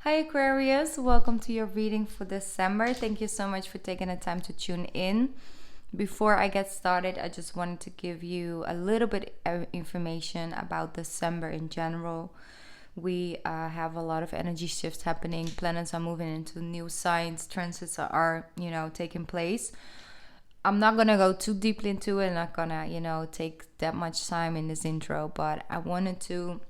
Hi Aquarius, welcome to your reading for December. Thank you so much for taking the time to tune in. Before I get started, I just wanted to give you a little bit of information about December in general. We have a lot of energy shifts happening. Planets are moving into new signs. Transits are, taking place. I'm not gonna go too deeply into it. I'm not gonna, take that much time in this intro, but I wanted to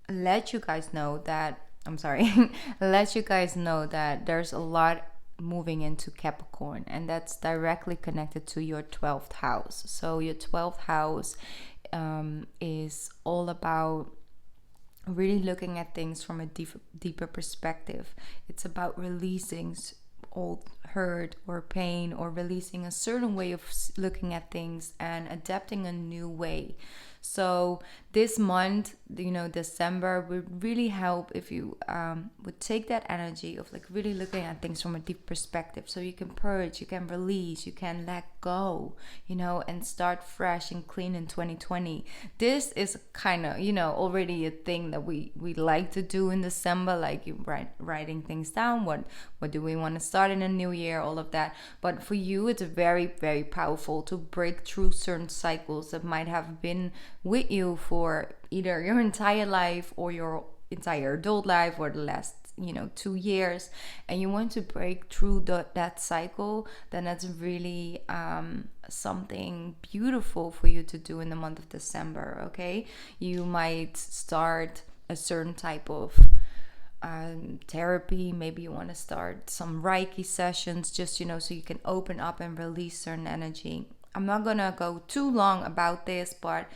let you guys know that let you guys know that there's a lot moving into Capricorn, and that's directly connected to your 12th house. So your 12th house is all about really looking at things from a deeper perspective. It's about releasing old hurt or pain, or releasing a certain way of looking at things and adapting a new way. So this month, December, would really help if you would take that energy of like really looking at things from a deep perspective. So you can purge, you can release, you can let go, and start fresh and clean in 2020. This is kind of, already a thing that we like to do in December, like you writing things down. What do we want to start in a new year? All of that. But for you, it's very, very powerful to break through certain cycles that might have been with you for either your entire life or your entire adult life or the last 2 years, and you want to break through that cycle. Then that's really something beautiful for you to do in the month of December. Okay, you might start a certain type of therapy. Maybe you want to start some Reiki sessions, just so you can open up and release certain energy. I'm not gonna go too long about this, but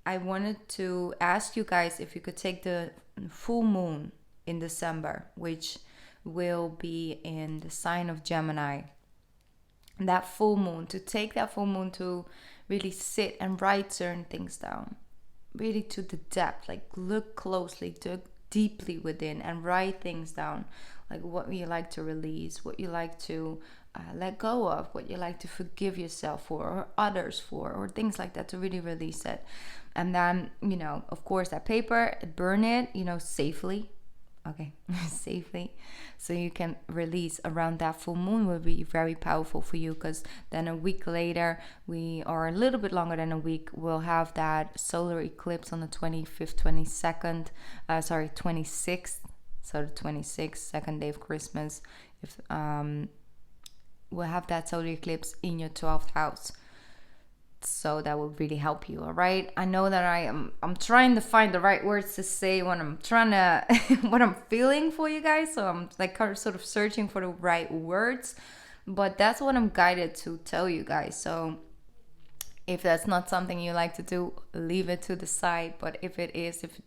I wanted to ask you guys if you could take the full moon in December, which will be in the sign of Gemini. That full moon, to take that full moon to really sit and write certain things down, really to the depth, like look closely, to deeply within and write things down, like what you like to release, what you like to let go of, what you like to forgive yourself for or others for, or things like that, to really release it. And then, of course, that paper, burn it, safely. Okay, safely. So you can release around that full moon. Will be very powerful for you, because then a week later, or a little bit longer than a week, we'll have that solar eclipse on the 26th. So the 26th, second day of Christmas. We'll have that solar eclipse in your 12th house. So that will really help you. All right, I know that I'm trying to find the right words to say when I'm trying to what I'm feeling for you guys. So I'm like sort of searching for the right words, but that's what I'm guided to tell you guys. So if that's not something you like to do, leave it to the side. But if it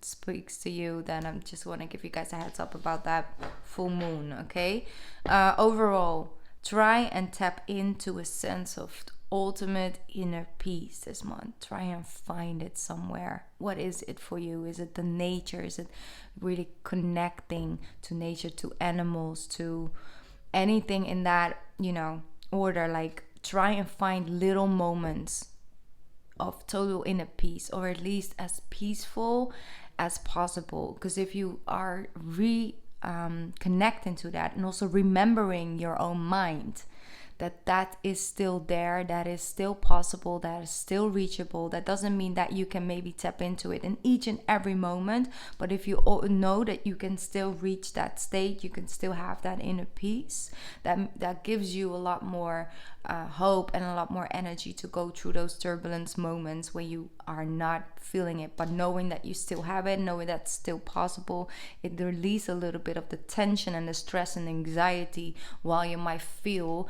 speaks to you, then I just want to give you guys a heads up about that full moon. Okay, overall, try and tap into a sense of ultimate inner peace this month. Try and find it somewhere. What is it for you? Is it the nature? Is it really connecting to nature, to animals, to anything in that order? Like, try and find little moments of total inner peace, or at least as peaceful as possible. Because if you are connecting to that, and also remembering your own mind, that is still there, that is still possible, that is still reachable. That doesn't mean that you can maybe tap into it in each and every moment, but if you know that you can still reach that state, you can still have that inner peace, that gives you a lot more hope and a lot more energy to go through those turbulence moments where you are not feeling it, but knowing that you still have it, knowing that's still possible, it releases a little bit of the tension and the stress and anxiety, while you might feel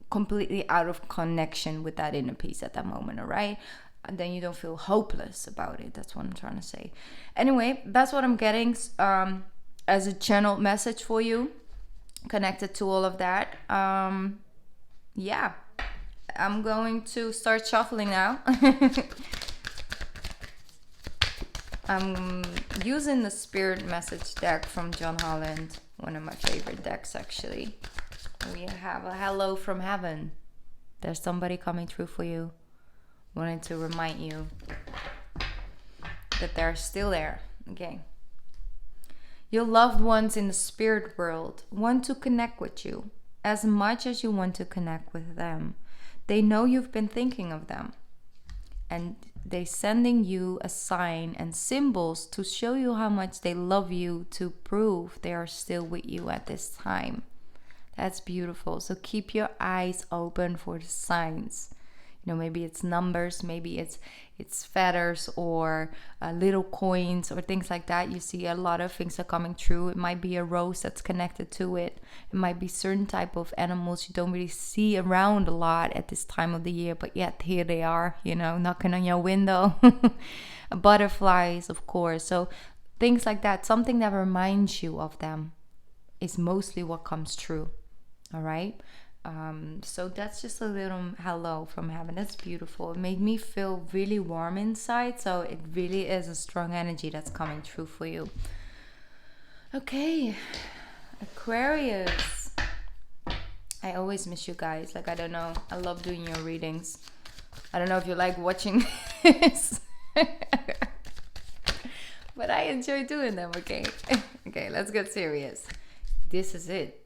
completely out of connection with that inner peace at that moment. All right, and then you don't feel hopeless about it. That's what I'm trying to say. Anyway, that's what I'm getting as a channel message for you, connected to all of that. Yeah, I'm going to start shuffling now. I'm using the Spirit Message deck from John Holland, one of my favorite decks actually. We have a hello from heaven. There's somebody coming through for you. Wanted to remind you that they're still there. Okay. Your loved ones in the spirit world want to connect with you as much as you want to connect with them. They know you've been thinking of them, and they're sending you a sign and symbols to show you how much they love you, to prove they are still with you at this time. That's beautiful. So keep your eyes open for the signs. You know, maybe it's numbers, maybe it's feathers or little coins or things like that. You see a lot of things are coming true. It might be a rose that's connected to it. It might be certain type of animals you don't really see around a lot at this time of the year, but yet here they are, you know, knocking on your window. Butterflies, of course. So things like that, something that reminds you of them is mostly what comes true. All right. So that's just a little hello from heaven. That's beautiful. It made me feel really warm inside. So it really is a strong energy that's coming true for you. Okay, Aquarius. I always miss you guys. Like, I don't know. I love doing your readings. I don't know if you like watching this. But I enjoy doing them, okay? Okay, let's get serious. This is it.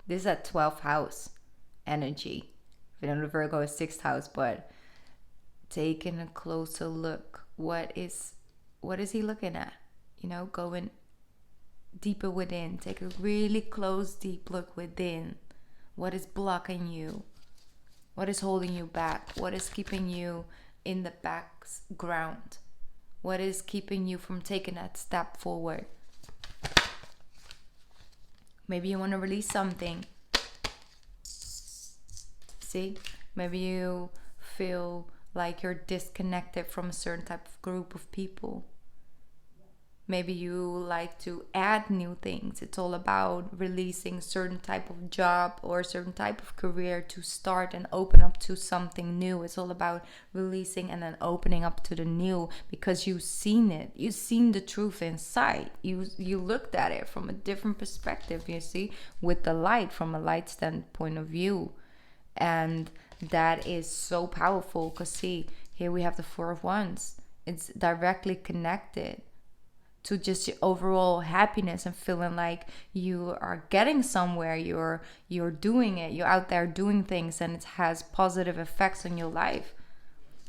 This is a 12th house energy. We don't know Virgo is 6th house, but taking a closer look. What is he looking at? You know, going deeper within. Take a really close, deep look within. What is blocking you? What is holding you back? What is keeping you in the background? What is keeping you from taking that step forward? Maybe you want to release something. See? Maybe you feel like you're disconnected from a certain type of group of people. Maybe you like to add new things. It's all about releasing a certain type of job or a certain type of career to start and open up to something new. It's all about releasing and then opening up to the new because you've seen it. You've seen the truth inside. You looked at it from a different perspective, you see, with the light, from a light standpoint of view. And that is so powerful because see, here we have the Four of Wands. It's directly connected to just your overall happiness and feeling like you are getting somewhere, you're doing it, you're out there doing things, and it has positive effects on your life.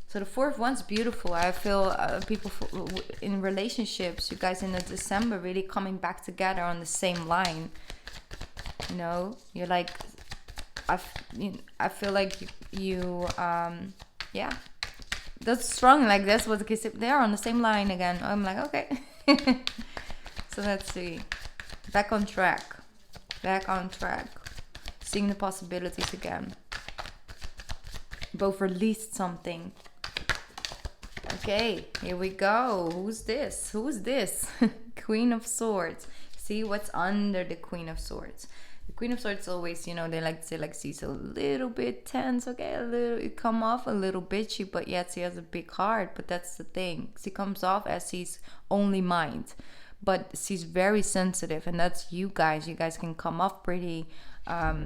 So the Four of Wands, beautiful. I feel people in relationships, you guys in the December really coming back together on the same line. You know, you're like, I feel like you yeah, that's strong. Like that's what the kids, they're on the same line again. I'm like, okay. So let's see. Back on track. Seeing the possibilities again. Both released something. Okay, here we go. Who's this? Queen of Swords. See what's under the Queen of Swords. The Queen of Swords always, you know, they like to say like she's a little bit tense, okay, it come off a little bitchy, but yet she has a big heart. But that's the thing, she comes off as she's only mind, but she's very sensitive, and that's you guys. You guys can come off pretty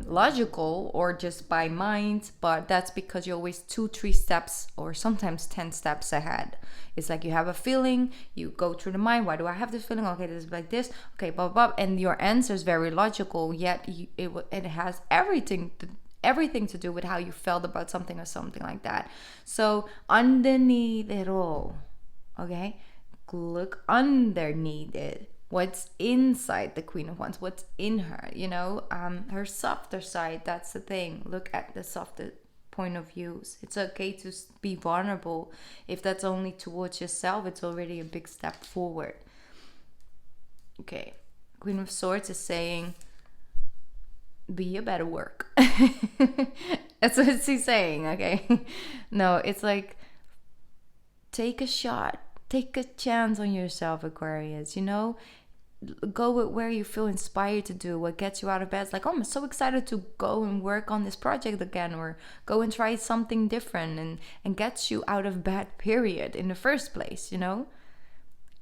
logical or just by mind, but that's because you're always 2-3 steps or sometimes 10 steps ahead. It's like you have a feeling, you go through the mind, why do I have this feeling, okay, this is like this, okay, blah blah blah, and your answer is very logical, yet it has everything to do with how you felt about something or something like that. So underneath it all, okay, look underneath it. What's inside the Queen of Wands? What's in her? You know, her softer side. That's the thing. Look at the softer point of views. It's okay to be vulnerable. If that's only towards yourself, it's already a big step forward. Okay, Queen of Swords is saying, be your better work. That's what she's saying. Okay, no, it's like, take a shot. Take a chance on yourself, Aquarius. You know, go with where you feel inspired to do, what gets you out of bed. It's like, oh, I'm so excited to go and work on this project again, or go and try something different, and gets you out of bed, period, in the first place. You know,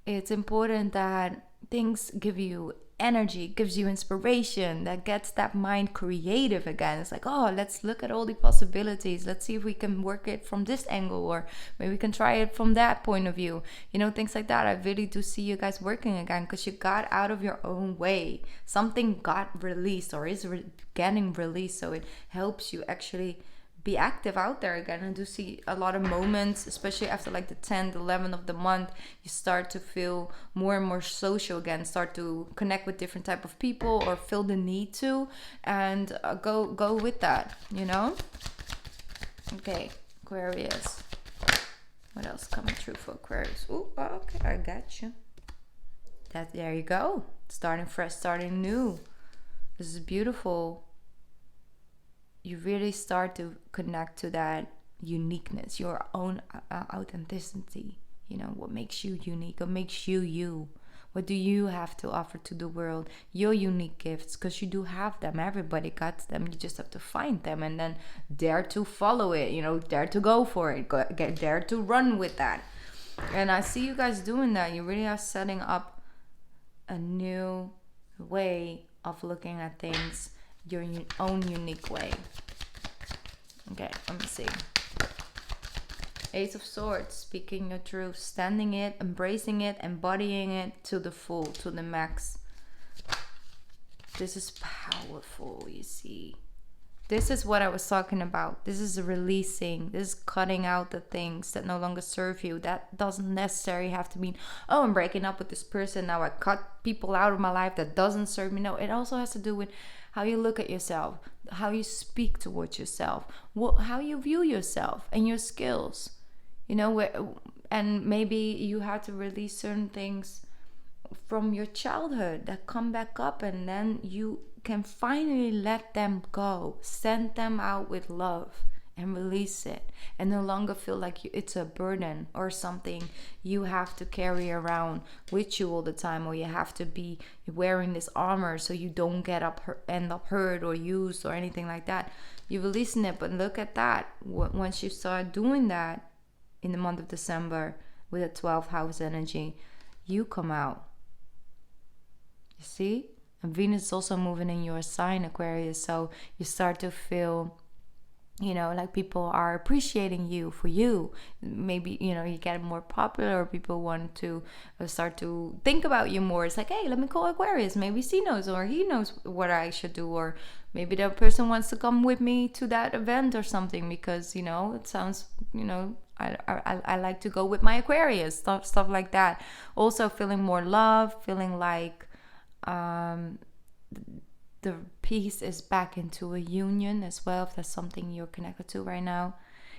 it's important that things give you energy, gives you inspiration, that gets that mind creative again. It's like, oh, let's look at all the possibilities. Let's see if we can work it from this angle, or maybe we can try it from that point of view. You know, things like that. I really do see you guys working again because you got out of your own way. Something got released or is getting released. So it helps you actually be active out there again. I do see a lot of moments, especially after like the 10th, 11th of the month, you start to feel more and more social again, start to connect with different type of people or feel the need to, and go with that, you know. Okay, Aquarius, what else coming true for Aquarius? Oh, okay, I got you. There you go. Starting fresh, starting new. This is beautiful. You really start to connect to that uniqueness, your own authenticity. You know, what makes you unique, what makes you you. What do you have to offer to the world? Your unique gifts, because you do have them. Everybody got them. You just have to find them and then dare to follow it. You know, dare to go for it. Dare to run with that. And I see you guys doing that. You really are setting up a new way of looking at things, your own unique way. Okay, let me see. Ace of Swords, speaking your truth, standing it, embracing it, embodying it to the full, to the max. This is powerful, you see. This is what I was talking about. This is releasing. This is cutting out the things that no longer serve you. That doesn't necessarily have to mean, oh, I'm breaking up with this person. Now I cut people out of my life that doesn't serve me. No, it also has to do with how you look at yourself, how you speak towards yourself, how you view yourself and your skills. You know, and maybe you had to release certain things from your childhood that come back up, and then you can finally let them go, send them out with love and release it, and no longer feel like it's a burden or something you have to carry around with you all the time, or you have to be wearing this armor so you don't end up hurt or used or anything like that. You're releasing it. But look at that, once you start doing that in the month of December with a 12th house energy, you come out. You see? And Venus is also moving in your sign, Aquarius. So you start to feel, you know, like people are appreciating you for you. Maybe, you know, you get more popular, or people want to start to think about you more. It's like, hey, let me call Aquarius. Maybe she knows, or he knows what I should do. Or maybe that person wants to come with me to that event or something, because, you know, it sounds, you know, I like to go with my Aquarius, stuff like that. Also feeling more love, feeling like the piece is back into a union as well, if that's something you're connected to right now.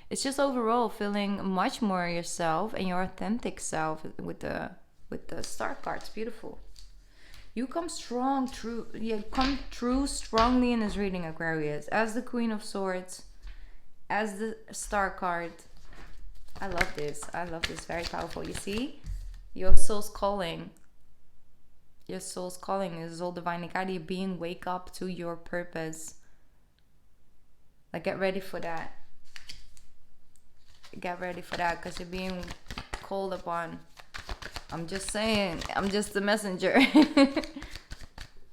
It's just overall feeling much more yourself and your authentic self with the star cards. Beautiful. You come come through strongly in this reading, Aquarius, as the Queen of Swords, as the star card. I love this. Very powerful. You see, your soul's calling. Your soul's calling is all divinely guided. Being wake up to your purpose. Like, get ready for that. Get ready for that, because you're being called upon. I'm just saying. I'm just the messenger.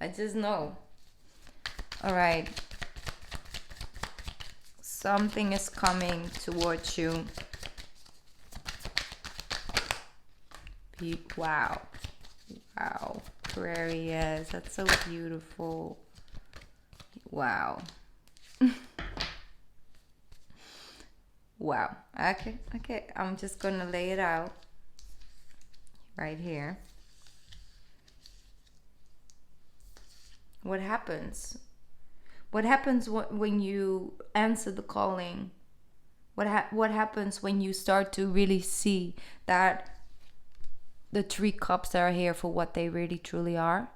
I just know. All right. Something is coming towards you. Wow. Aquarius, that's so beautiful. Wow. Wow. Okay. I'm just gonna lay it out right here. What happens? What happens when you answer the calling? What happens when you start to really see that the 3 cups that are here for what they really truly are?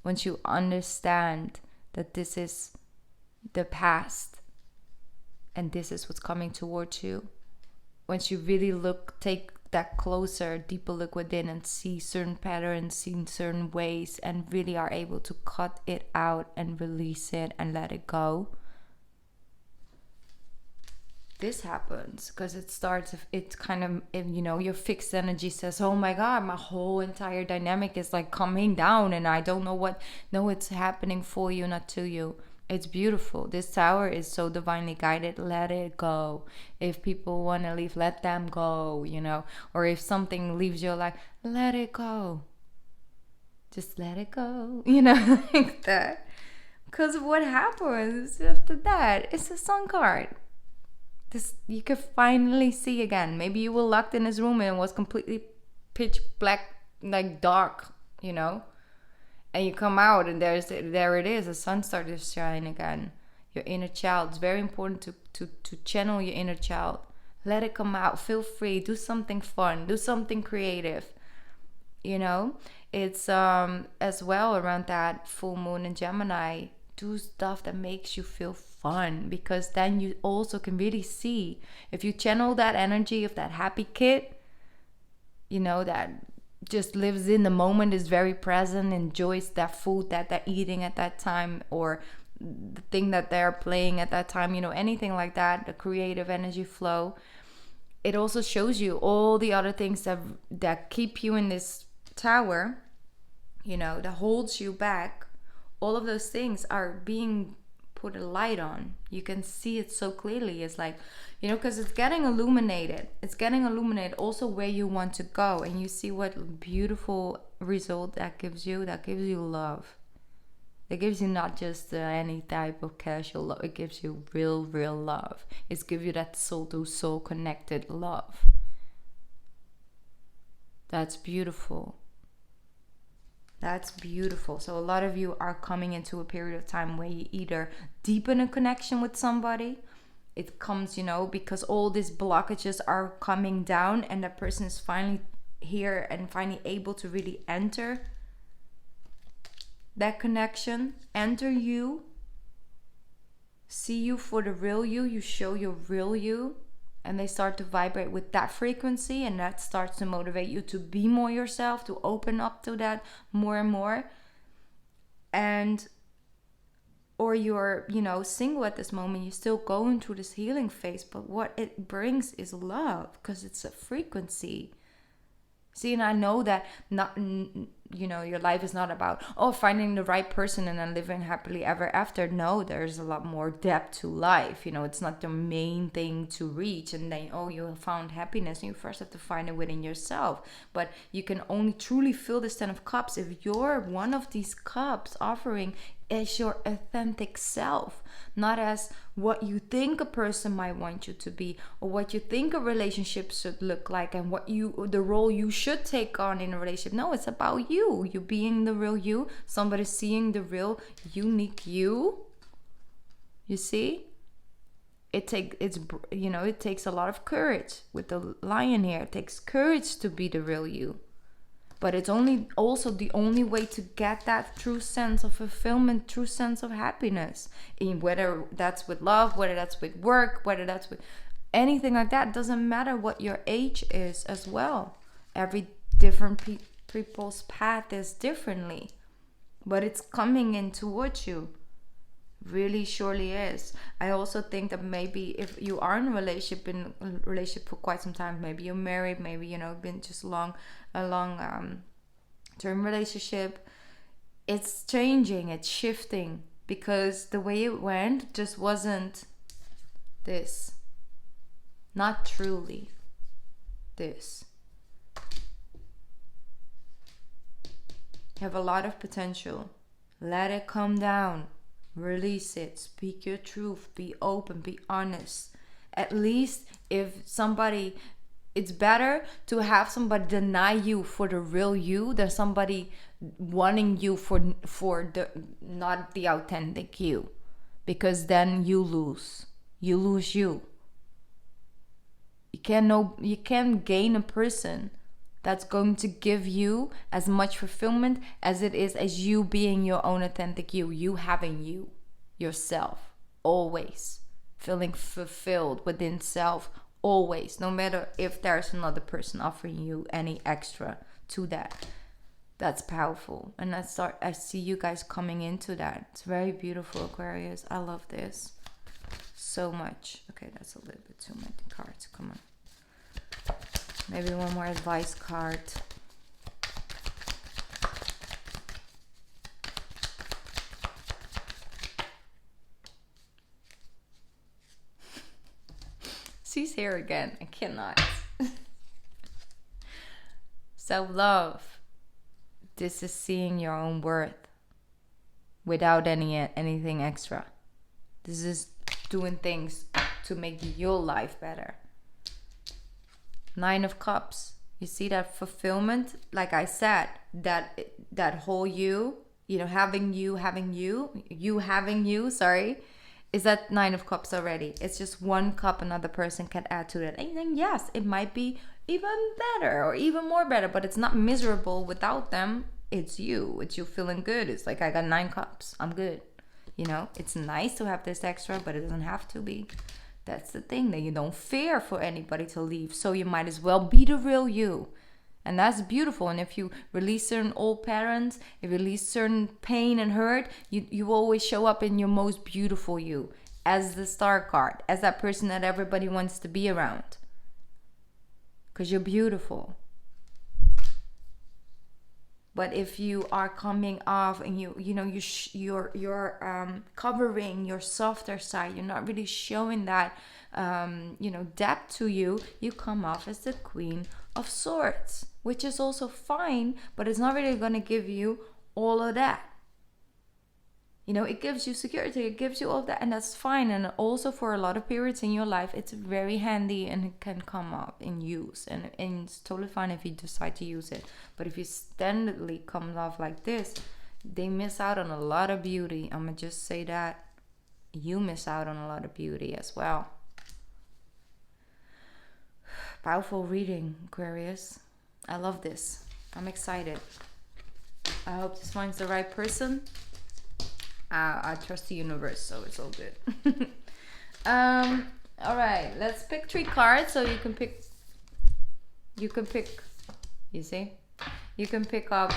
Once you understand that this is the past and this is what's coming towards you. Once you really take that closer, deeper look within and see certain patterns, see certain ways, and really are able to cut it out and release it and let it go. this happens, because it starts, it's kind of, you know, your fixed energy says, oh my god, my whole entire dynamic is like coming down and I don't know what. No, it's happening for you, not to you. It's beautiful. This tower is so divinely guided. Let it go. If people want to leave, let them go, you know. Or if something leaves your life, let it go. Just let it go, you know, like that. Because what happens after that? It's a sun card. This you could finally see again. Maybe you were locked in this room and it was completely pitch black, like dark, you know. And you come out and there it is. The sun started to shine again. Your inner child. It's very important to channel your inner child. Let it come out. Feel free. Do something fun. Do something creative. You know. It's as well around that full moon in Gemini. Do stuff that makes you feel fun, because then you also can really see if you channel that energy of that happy kid, you know, that just lives in the moment, is very present, enjoys that food that they're eating at that time, or the thing that they're playing at that time, you know, anything like that, the creative energy flow. It also shows you all the other things that keep you in this tower, you know, that holds you back. All of those things are being put a light on. You can see it so clearly. It's like, you know, because it's getting illuminated. It's getting illuminated also where you want to go. And you see what beautiful result that gives you. That gives you love. It gives you not just any type of casual love. It gives you real love. It gives you that soul to soul connected love. That's beautiful. That's beautiful. So a lot of you are coming into a period of time where you either deepen a connection with somebody. It comes, you know, because all these blockages are coming down and that person is finally here and finally able to really enter that connection, enter you, see you for the real you. You show your real you. And they start to vibrate with that frequency, and that starts to motivate you to be more yourself, to open up to that more and more. And or you're, you know, single at this moment, you're still going through this healing phase, but what it brings is love, because it's a frequency. See, and I know that not, you know, your life is not about, oh, finding the right person and then living happily ever after. No, there's a lot more depth to life. You know, it's not the main thing to reach and then, oh, you have found happiness. And you first have to find it within yourself. But you can only truly fill this 10 of cups if you're one of these cups offering as your authentic self, not as what you think a person might want you to be, or what you think a relationship should look like, and what the role you should take on in a relationship. No, it's about you being the real you, somebody seeing the real unique you. You see, it takes a lot of courage with the lion here. It takes courage to be the real you. But it's also the only way to get that true sense of fulfillment, true sense of happiness. In whether that's with love, whether that's with work, whether that's with anything like that. Doesn't matter what your age is as well. Every different people's path is differently. But it's coming in towards you. Really surely is. I also think that maybe if you are in a relationship for quite some time, maybe you're married, maybe, you know, been just a long term relationship, it's changing, it's shifting, because the way it went just wasn't this, not truly this. You have a lot of potential. Let it come down. Release it. Speak your truth. Be open. Be honest. At least if somebody, it's better to have somebody deny you for the real you than somebody wanting you for the not the authentic you, because then you lose. You lose you. You can't gain a person that's going to give you as much fulfillment as it is as you being your own authentic you having you, yourself, always feeling fulfilled within self, always, no matter if there's another person offering you any extra to that. That's powerful. And I see you guys coming into that. It's very beautiful, Aquarius. I love this. so much. Okay, that's a little bit too many cards. Come on. Maybe one more advice card. She's here again. I cannot. Self-love. This is seeing your own worth without anything extra. This is doing things to make your life better. 9 of Cups. You see that fulfillment? Like I said, that whole you know, having you, sorry, is that 9 of Cups already. It's just 1 cup another person can add to that. And then yes, it might be even better or even more better, but it's not miserable without them. It's you feeling good. It's like, I got 9 cups. I'm good. You know, it's nice to have this extra, but it doesn't have to be. That's the thing, that you don't fear for anybody to leave. So you might as well be the real you. And that's beautiful. And if you release certain old patterns, if you release certain pain and hurt, you always show up in your most beautiful you. As the Star card. As that person that everybody wants to be around. Because you're beautiful. But if you are coming off and you're covering your softer side, you're not really showing that depth to you, you come off as the Queen of Swords, which is also fine, but it's not really going to give you all of that. You know, it gives you security, it gives you all that, and that's fine. And also for a lot of periods in your life, it's very handy and it can come up in use. And it's totally fine if you decide to use it. But if you steadily come off like this, they miss out on a lot of beauty. I'm going to just say that. You miss out on a lot of beauty as well. Powerful reading, Aquarius. I love this. I'm excited. I hope this finds the right person. I trust the universe, so it's all good. All right, let's pick 3 cards. So you can pick. You see, you can pick up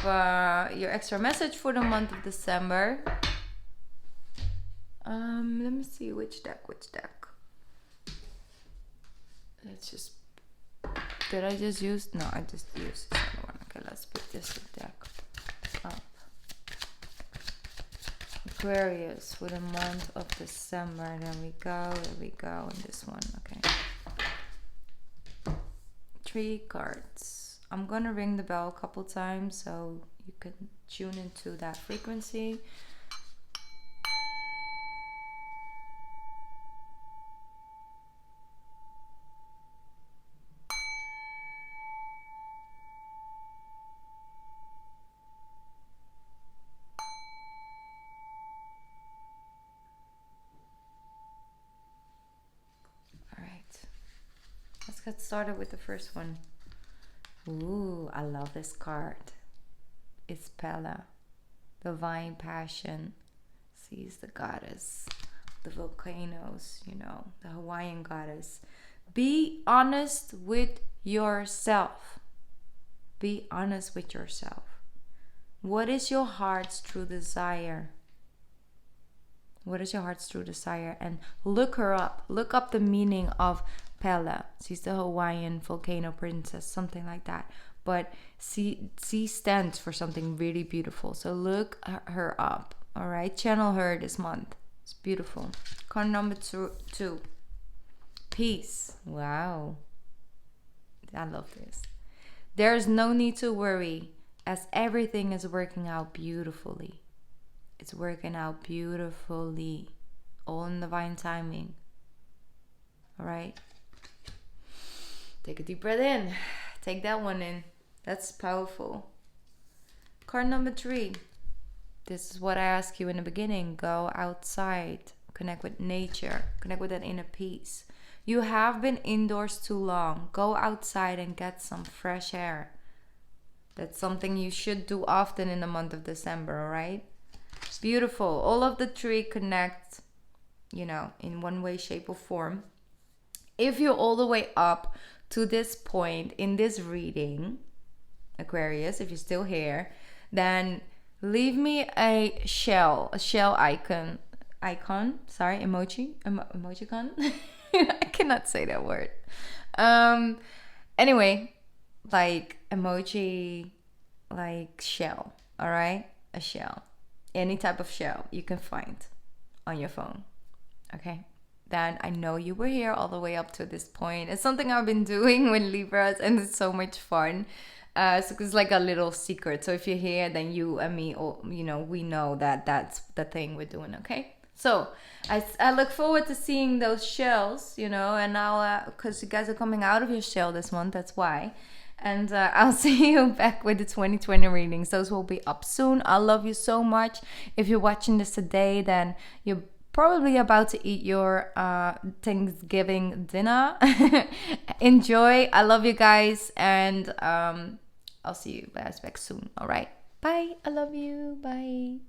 your extra message for the month of December. Let me see which deck. Let's just. Did I just use? No, I just used this other one. Okay, let's pick this deck up. Aquarius for the month of December. There we go. And this one. Okay. 3 cards. I'm gonna ring the bell a couple times so you can tune into that frequency. Let's get started with the first one. Ooh, I love this card. It's Pella, divine passion. She's the goddess, the volcanoes, the Hawaiian goddess. Be honest with yourself. Be honest with yourself. What is your heart's true desire? What is your heart's true desire? And look her up. Look up the meaning of Pella. She's the Hawaiian volcano princess, something like that. But she stands for something really beautiful. So look her up. All right, channel her this month. It's beautiful. Card number 2. Peace. Wow. I love this. There's no need to worry, as everything is working out beautifully. It's working out beautifully. All in divine timing. All right. Take a deep breath in. Take that one in. That's powerful. Card number 3. This is what I asked you in the beginning. Go outside. Connect with nature. Connect with that inner peace. You have been indoors too long. Go outside and get some fresh air. That's something you should do often in the month of December, all right? Beautiful. All of the 3 connect, in one way, shape, or form. If you're all the way up to this point in this reading, Aquarius, if you're still here, then leave me a shell icon icon. Sorry, emojicon. I cannot say that word. Anyway, like emoji, like shell. All right, a shell, any type of shell you can find on your phone. Okay, then I know you were here all the way up to this point. It's something I've been doing with Libras, and it's so much fun. So it's like a little secret. So if you're here, then you and me, or we know that that's the thing we're doing. Okay. So I look forward to seeing those shells, and I'll because you guys are coming out of your shell this month. That's why. And I'll see you back with the 2020 readings. Those will be up soon. I love you so much. If you're watching this today, then you're probably about to eat your Thanksgiving dinner. Enjoy. I love you guys, and I'll see you guys back soon. All right. Bye. I love you. Bye.